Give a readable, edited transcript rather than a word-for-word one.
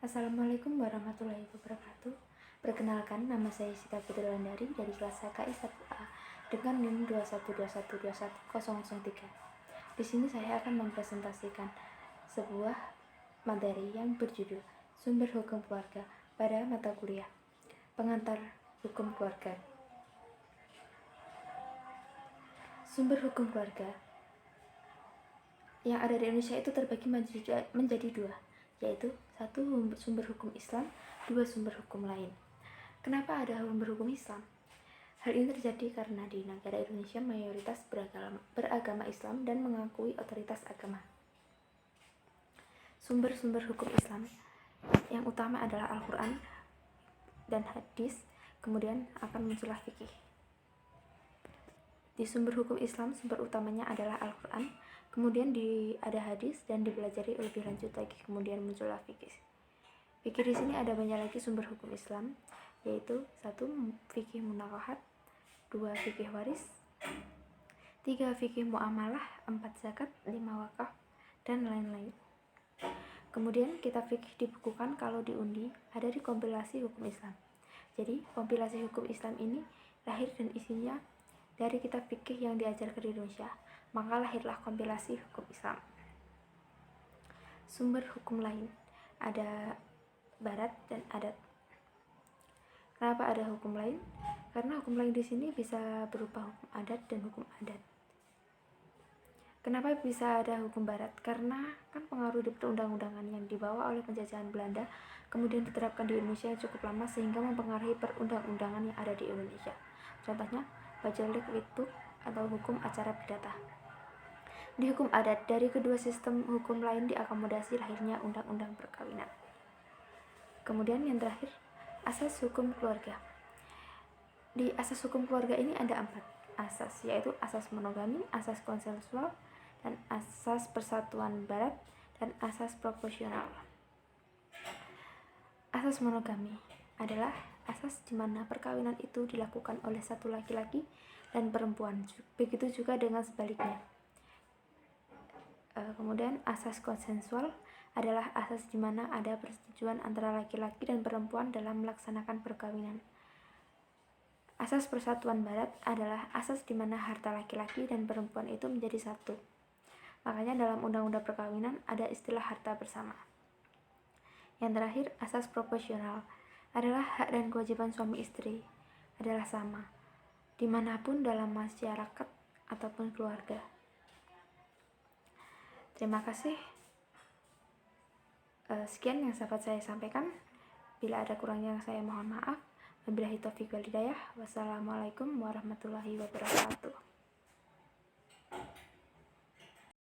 Assalamualaikum warahmatullahi wabarakatuh. Perkenalkan, nama saya Sita Putri Wulandari dari kelas KKI 1A dengan NIM 212121003. Di sini saya akan mempresentasikan sebuah materi yang berjudul Sumber Hukum Keluarga pada mata kuliah Pengantar Hukum Keluarga. Sumber hukum keluarga yang ada di Indonesia itu terbagi menjadi dua, yaitu satu sumber hukum Islam, dua sumber hukum lain. Kenapa ada sumber hukum Islam? Hal ini terjadi karena di negara Indonesia mayoritas beragama Islam dan mengakui otoritas agama. Sumber-sumber hukum Islam yang utama adalah Al-Quran dan hadis, kemudian akan muncullah fikih. Di sumber hukum Islam, sumber utamanya adalah Al-Quran, kemudian ada hadis dan dipelajari lebih lanjut lagi, kemudian muncullah fikih. Fikih di sini ada banyak lagi sumber hukum Islam, yaitu 1. Fikih munakahat, 2. Fikih waris, 3. Fikih muamalah, 4. Zakat, 5. Wakaf, dan lain-lain. Kemudian kitab fikih dibukukan kalau diundi ada di kompilasi hukum Islam. Jadi kompilasi hukum Islam ini lahir dan isinya dari kitab fikih yang diajarkan di Indonesia, maka lahirlah kompilasi hukum Islam. Sumber hukum lain ada barat dan adat. Kenapa ada hukum lain? Karena hukum lain di sini bisa berupa hukum adat dan hukum adat. Kenapa bisa ada hukum barat? Karena kan pengaruh di perundang-undangan yang dibawa oleh penjajahan Belanda kemudian diterapkan di Indonesia cukup lama sehingga mempengaruhi perundang-undangan yang ada di Indonesia. Contohnya Bajullik Witbook atau hukum acara perdata. Di hukum adat, dari kedua sistem hukum lain diakomodasi lahirnya undang-undang perkawinan. Kemudian yang terakhir, asas hukum keluarga. Di asas hukum keluarga ini ada 4 asas, yaitu asas monogami, asas konsensual, dan asas persatuan barat, dan asas proporsional. Asas monogami adalah asas di mana perkawinan itu dilakukan oleh satu laki-laki dan perempuan. Begitu juga dengan sebaliknya. Kemudian asas konsensual adalah asas di mana ada persetujuan antara laki-laki dan perempuan dalam melaksanakan perkawinan. Asas persatuan barat adalah asas di mana harta laki-laki dan perempuan itu menjadi satu. Makanya dalam undang-undang perkawinan ada istilah harta bersama. Yang terakhir, asas proporsional adalah hak dan kewajiban suami istri adalah sama dimanapun dalam masyarakat ataupun keluarga. Terima kasih. Sekian yang dapat saya sampaikan. Bila ada kurangnya saya mohon maaf. Wabillahi taufiq wal hidayah. Wassalamualaikum warahmatullahi wabarakatuh.